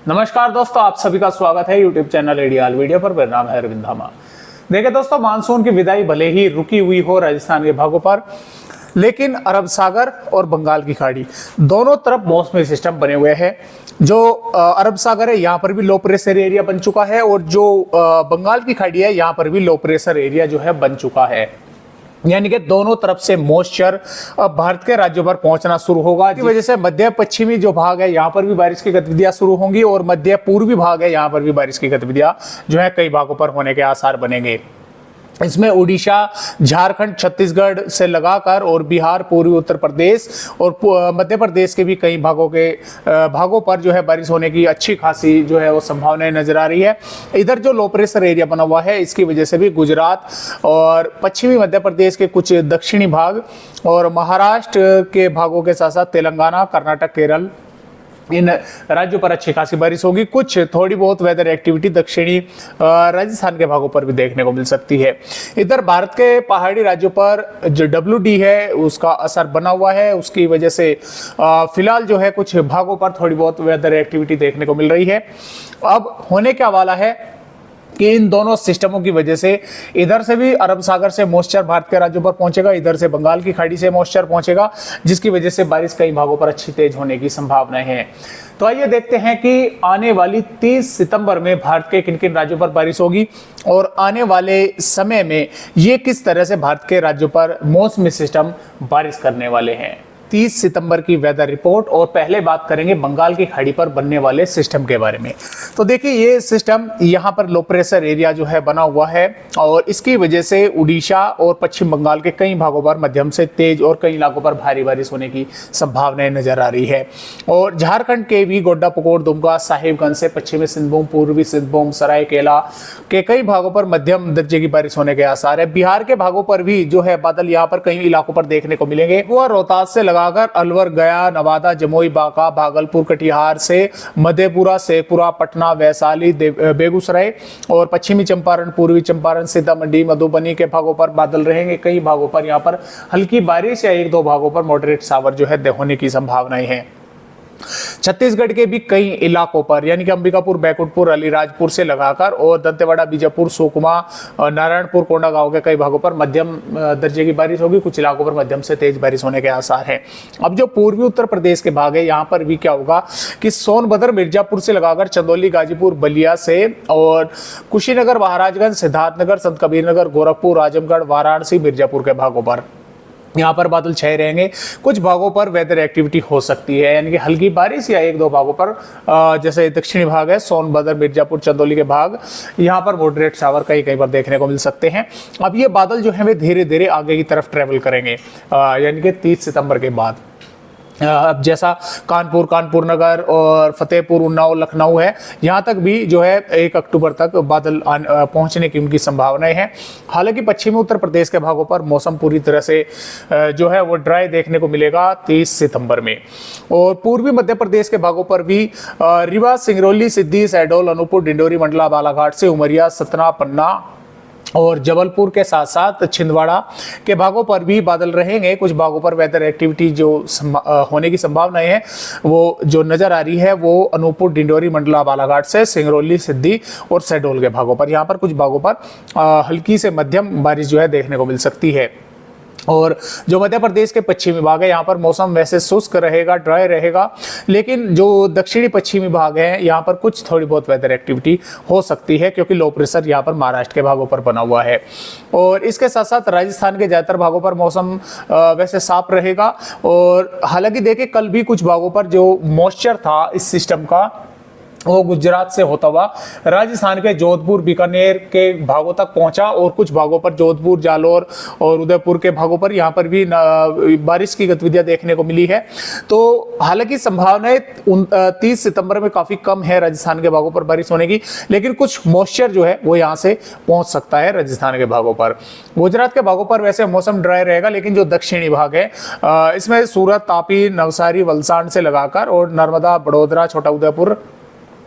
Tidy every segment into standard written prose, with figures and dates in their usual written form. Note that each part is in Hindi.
नमस्कार दोस्तों, आप सभी का स्वागत है यूट्यूब चैनल एडीआल वीडियो पर। मेरा नाम है अरविंद धामा। देखिए दोस्तों, मानसून की विदाई भले ही रुकी हुई हो राजस्थान के भागों पर, लेकिन अरब सागर और बंगाल की खाड़ी दोनों तरफ मौसमी सिस्टम बने हुए हैं। जो अरब सागर है यहाँ पर भी लो प्रेशर एरिया बन चुका है और जो बंगाल की खाड़ी है यहाँ पर भी लो प्रेशर एरिया जो है बन चुका है। यानी कि दोनों तरफ से मॉइस्चर भारत के राज्यों पर पहुंचना शुरू होगा। इस वजह से मध्य पश्चिमी जो भाग है यहाँ पर भी बारिश की गतिविधियां शुरू होंगी और मध्य पूर्वी भाग है यहाँ पर भी बारिश की गतिविधियां जो है कई भागों पर होने के आसार बनेंगे। इसमें उड़ीसा, झारखंड, छत्तीसगढ़ से लगाकर और बिहार, पूर्वी उत्तर प्रदेश और मध्य प्रदेश के भी कई भागों पर जो है बारिश होने की अच्छी खासी जो है वो संभावनाएं नजर आ रही है। इधर जो लो प्रेशर एरिया बना हुआ है इसकी वजह से भी गुजरात और पश्चिमी मध्य प्रदेश के कुछ दक्षिणी भाग और महाराष्ट्र के भागों के साथ साथ तेलंगाना, कर्नाटक, केरल, इन राज्यों पर अच्छी खासी बारिश होगी। कुछ थोड़ी बहुत वेदर एक्टिविटी दक्षिणी राजस्थान के भागों पर भी देखने को मिल सकती है। इधर भारत के पहाड़ी राज्यों पर जो WD है उसका असर बना हुआ है, उसकी वजह से फिलहाल जो है कुछ भागों पर थोड़ी बहुत वेदर एक्टिविटी देखने को मिल रही है। अब होने क्या वाला है कि इन दोनों सिस्टमों की वजह से इधर से भी अरब सागर से मॉइस्चर भारत के राज्यों पर पहुंचेगा, इधर से बंगाल की खाड़ी से मॉइस्चर पहुंचेगा, जिसकी वजह से बारिश कई भागों पर अच्छी तेज होने की संभावनाएं हैं। तो आइए देखते हैं कि आने वाली 30 सितंबर में भारत के किन किन राज्यों पर बारिश होगी और आने वाले समय में ये किस तरह से भारत के राज्यों पर मौसमी सिस्टम बारिश करने वाले हैं। 30 सितंबर की वेदर रिपोर्ट। और पहले बात करेंगे बंगाल की खाड़ी पर बनने वाले सिस्टम के बारे में। तो देखिए, ये सिस्टम यहाँ पर लो प्रेशर एरिया जो है बना हुआ है और इसकी वजह से उड़ीसा और पश्चिम बंगाल के कई भागों पर मध्यम से तेज और कई इलाकों पर भारी बारिश होने की संभावनाएं नजर आ रही है। और झारखंड के भी गोड्डा, पकोर, दुमका, साहिबगंज से पश्चिमी सिंहभूम, पूर्वी सिंहभूम, सरायकेला के कई भागों पर मध्यम दर्जे की बारिश होने के आसार है। बिहार के भागों पर भी जो है बादल यहाँ पर कई इलाकों पर देखने को मिलेंगे। रोहतास से लगाकर अलवर, गया, नवादा, जमुई, बांका, भागलपुर, कटिहार से मधेपुरा, शेखपुरा, पटना, वैशाली, बेगूसराय और पश्चिमी चंपारण, पूर्वी चंपारण, सीतामढ़ी, मधुबनी के भागों पर बादल रहेंगे। कई भागों पर यहाँ पर हल्की बारिश या एक दो भागों पर मॉडरेट शावर जो है होने की संभावनाएं हैं। छत्तीसगढ़ के भी कई इलाकों पर यानी कि अंबिकापुर, बैकुंठपुर, अलीराजपुर से लगाकर और दंतेवाड़ा, बीजापुर, सुकमा, नारायणपुर, कोंडागांव के कई भागों पर मध्यम दर्जे की बारिश होगी। कुछ इलाकों पर मध्यम से तेज बारिश होने के आसार हैं। अब जो पूर्वी उत्तर प्रदेश के भाग है यहाँ पर भी क्या होगा कि सोनभद्र, मिर्जापुर से लगाकर चंदौली, गाजीपुर, बलिया से और कुशीनगर, महाराजगंज, सिद्धार्थनगर, संत कबीरनगर, गोरखपुर, आजमगढ़, वाराणसी, मिर्जापुर के भागों पर यहाँ पर बादल छाए रहेंगे। कुछ भागों पर वेदर एक्टिविटी हो सकती है यानी कि हल्की बारिश या एक दो भागों पर जैसे दक्षिणी भाग है सोनभद्र, मिर्जापुर, चंदौली के भाग, यहाँ पर मॉडरेट शावर कई पर देखने को मिल सकते हैं। अब ये बादल जो है वे धीरे धीरे आगे की तरफ ट्रेवल करेंगे यानी कि 30 सितंबर के बाद। अब जैसा कानपुर नगर और फतेहपुर, उन्नाव, लखनऊ है, यहाँ तक भी जो है 1 अक्टूबर तक बादल पहुँचने की उनकी संभावनाएं हैं। हालांकि पश्चिमी उत्तर प्रदेश के भागों पर मौसम पूरी तरह से जो है वो ड्राई देखने को मिलेगा 30 सितंबर में। और पूर्वी मध्य प्रदेश के भागों पर भी रीवा, सिंगरौली, सिद्धी, शहडोल, अनूपपुर, डिंडोरी, मंडला, बालाघाट से उमरिया, सतना, पन्ना और जबलपुर के साथ साथ छिंदवाड़ा के भागों पर भी बादल रहेंगे। कुछ भागों पर वेदर एक्टिविटी जो होने की संभावनाएं हैं वो जो नजर आ रही है वो अनूपपुर, डिंडोरी, मंडला, बालाघाट से सिंगरौली, सिद्धी और शहडोल के भागों पर। यहाँ पर कुछ भागों पर हल्की से मध्यम बारिश जो है देखने को मिल सकती है। और जो मध्य प्रदेश के पश्चिमी भाग है यहाँ पर मौसम वैसे शुष्क रहेगा, ड्राई रहेगा, लेकिन जो दक्षिणी पश्चिमी भाग है यहाँ पर कुछ थोड़ी बहुत वेदर एक्टिविटी हो सकती है क्योंकि लो प्रेशर यहाँ पर महाराष्ट्र के भागों पर बना हुआ है। और इसके साथ साथ राजस्थान के ज़्यादातर भागों पर मौसम वैसे साफ रहेगा। और हालांकि देखिए, कल भी कुछ भागों पर जो मॉइस्चर था इस सिस्टम का वो गुजरात से होता हुआ राजस्थान के जोधपुर, बीकानेर के भागों तक पहुंचा और कुछ भागों पर जोधपुर, जालोर और उदयपुर के भागों पर यहाँ पर भी बारिश की गतिविधियां देखने को मिली है। तो हालांकि संभावनाएं 30 सितंबर में काफी कम है राजस्थान के भागों पर बारिश होने की, लेकिन कुछ मॉइस्चर जो है वो यहाँ से पहुंच सकता है राजस्थान के भागों पर। गुजरात के भागों पर वैसे मौसम ड्राई रहेगा, लेकिन जो दक्षिणी भाग है इसमें सूरत, तापी, नवसारी, वलसाड से लगाकर और नर्मदा, बड़ोदरा, छोटा उदयपुर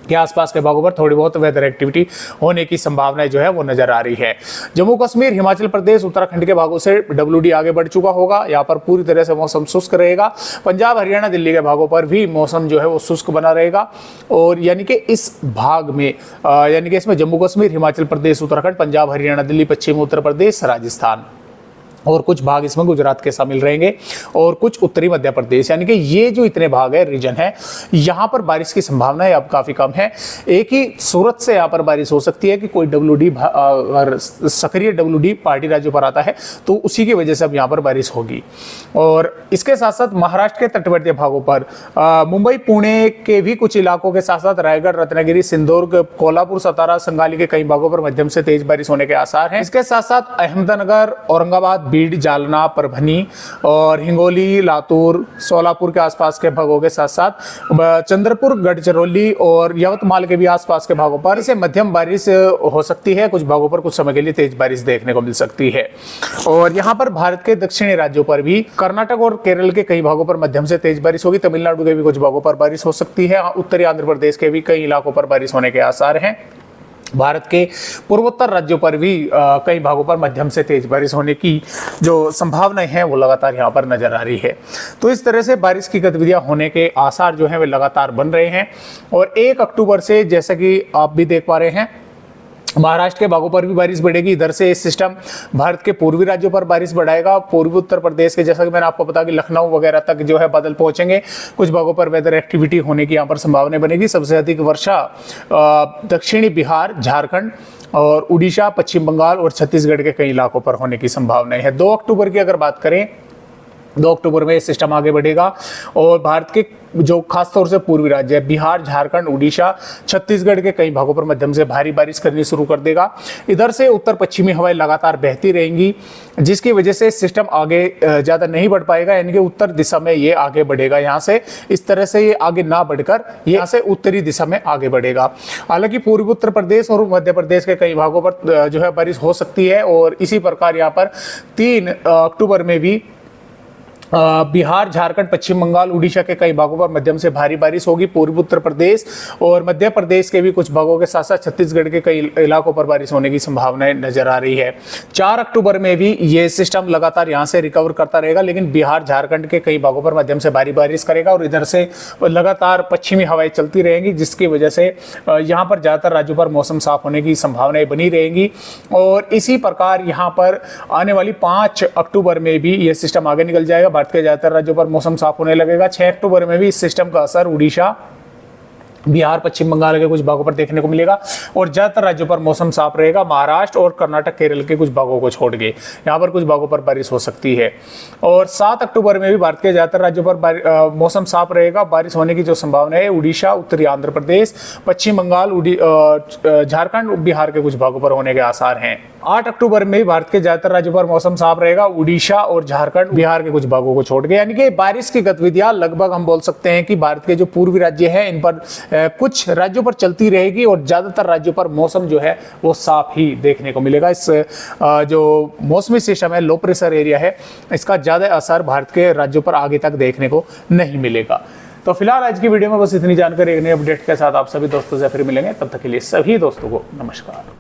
के आसपास के भागों पर थोड़ी बहुत वेदर एक्टिविटी होने की संभावना जो है वो नजर आ रही है। जम्मू कश्मीर, हिमाचल प्रदेश, उत्तराखंड के भागों से WD आगे बढ़ चुका होगा। यहाँ पर पूरी तरह से मौसम शुष्क रहेगा। पंजाब, हरियाणा, दिल्ली के भागों पर भी मौसम जो है वो शुष्क बना रहेगा। और यानी कि इस भाग में यानी कि इसमें जम्मू कश्मीर, हिमाचल प्रदेश, उत्तराखंड, पंजाब, हरियाणा, दिल्ली, पश्चिमी उत्तर प्रदेश, राजस्थान और कुछ भाग इसमें गुजरात के शामिल रहेंगे और कुछ उत्तरी मध्य प्रदेश, यानी कि ये जो इतने भाग है, रीजन है, यहाँ पर बारिश की संभावना है अब काफ़ी कम है। एक ही सूरत से यहाँ पर बारिश हो सकती है कि कोई WD अगर सक्रिय WD पहाड़ी राज्यों पर आता है तो उसी की वजह से अब यहाँ पर बारिश होगी। और इसके साथ साथ महाराष्ट्र के तटवर्ती भागों पर मुंबई, पुणे के भी कुछ इलाकों के साथ साथ रायगढ़, रत्नागिरी, सिंधुदुर्ग, कोल्हापुर, सतारा, संगाली के कई भागों पर मध्यम से तेज बारिश होने के आसार हैं। इसके साथ साथ अहमदनगर, औरंगाबाद, बीड, जालना, परभनी और हिंगोली, लातूर, सोलापुर के आसपास के भागों के साथ साथ चंद्रपुर, गढ़चिरौली और यवतमाल के भी आसपास के भागों पर इसे मध्यम बारिश हो सकती है। कुछ भागों पर कुछ समय के लिए तेज बारिश देखने को मिल सकती है। और यहाँ पर भारत के दक्षिणी राज्यों पर भी, कर्नाटक और केरल के कई भागों पर मध्यम से तेज बारिश होगी। तमिलनाडु के भी कुछ भागों पर बारिश हो सकती है। उत्तरी आंध्र प्रदेश के भी कई इलाकों पर बारिश होने के आसार हैं। भारत के पूर्वोत्तर राज्यों पर भी कई भागों पर मध्यम से तेज बारिश होने की जो संभावनाएं हैं वो लगातार यहाँ पर नजर आ रही है। तो इस तरह से बारिश की गतिविधियां होने के आसार जो हैं वे लगातार बन रहे हैं। और 1 अक्टूबर से, जैसा कि आप भी देख पा रहे हैं, महाराष्ट्र के भागों पर भी बारिश बढ़ेगी। इधर से इस सिस्टम भारत के पूर्वी राज्यों पर बारिश बढ़ाएगा। पूर्वी उत्तर प्रदेश के, जैसा कि मैंने आपको बताया कि लखनऊ वगैरह तक जो है बादल पहुंचेंगे। कुछ भागों पर वेदर एक्टिविटी होने की यहाँ पर संभावना बनेगी। सबसे अधिक वर्षा दक्षिणी बिहार, झारखंड और उड़ीसा, पश्चिम बंगाल और छत्तीसगढ़ के कई इलाकों पर होने की संभावनाएं है। 2 अक्टूबर की अगर बात करें, 2 अक्टूबर में सिस्टम आगे बढ़ेगा और भारत के जो खासतौर से पूर्वी राज्य है, बिहार, झारखंड, उड़ीसा, छत्तीसगढ़ के कई भागों पर मध्यम से भारी बारिश करनी शुरू कर देगा। इधर से उत्तर पश्चिमी हवाएं लगातार बहती रहेंगी, जिसकी वजह से सिस्टम आगे ज़्यादा नहीं बढ़ पाएगा, यानी कि उत्तर दिशा में ये आगे बढ़ेगा। यहाँ से इस तरह से ये आगे ना बढ़कर यहाँ से उत्तरी दिशा में आगे बढ़ेगा। हालांकि पूर्वी उत्तर प्रदेश और मध्य प्रदेश के कई भागों पर जो है बारिश हो सकती है। और इसी प्रकार यहाँ पर 3 अक्टूबर में भी बिहार, झारखंड, पश्चिम बंगाल, उड़ीसा के कई भागों पर मध्यम से भारी बारिश होगी। पूर्वी उत्तर प्रदेश और मध्य प्रदेश के भी कुछ भागों के साथ साथ छत्तीसगढ़ के कई इलाकों पर बारिश होने की संभावनाएं नजर आ रही है। 4 अक्टूबर में भी ये सिस्टम लगातार यहां से रिकवर करता रहेगा, लेकिन बिहार, झारखंड के कई भागों पर मध्यम से भारी बारिश करेगा और इधर से लगातार पश्चिमी हवाएं चलती रहेंगी, जिसकी वजह से यहाँ पर ज्यादातर राज्यों पर मौसम साफ होने की संभावनाएं बनी रहेंगी। और इसी प्रकार यहाँ पर आने वाली 5 अक्टूबर में भी ये सिस्टम आगे निकल जाएगा। भारत के ज्यादातर राज्यों पर मौसम साफ होने लगेगा। 6 अक्टूबर में भी इस सिस्टम का असर उड़ीसा, बिहार, पश्चिम बंगाल के कुछ भागों पर देखने को मिलेगा और ज्यादातर राज्यों पर मौसम साफ रहेगा। महाराष्ट्र और कर्नाटक, केरल के कुछ भागों को छोड़ के यहाँ पर कुछ भागों पर बारिश हो सकती है। और 7 अक्टूबर में भी भारत के ज्यादातर राज्यों पर मौसम साफ रहेगा। बारिश होने की जो संभावना है उड़ीसा, उत्तरी आंध्र प्रदेश, पश्चिम बंगाल, झारखंड, बिहार के कुछ भागों पर होने के आसार हैं। 8 अक्टूबर में भारत के ज्यादातर राज्यों पर मौसम साफ रहेगा, उड़ीसा और झारखंड, बिहार के कुछ भागों को छोड़ के। यानी कि बारिश की गतिविधियां लगभग हम बोल सकते हैं कि भारत के जो पूर्वी राज्य हैं इन पर कुछ राज्यों पर चलती रहेगी और ज्यादातर राज्यों पर मौसम जो है वो साफ ही देखने को मिलेगा। इस जो मौसमी सिस्टम है, लो प्रेशर एरिया है, इसका ज्यादा असर भारत के राज्यों पर आगे तक देखने को नहीं मिलेगा। तो फिलहाल आज की वीडियो में बस इतनी जानकारी, एक नई अपडेट के साथ आप सभी दोस्तों से फिर मिलेंगे। तब तक के लिए सभी दोस्तों को नमस्कार।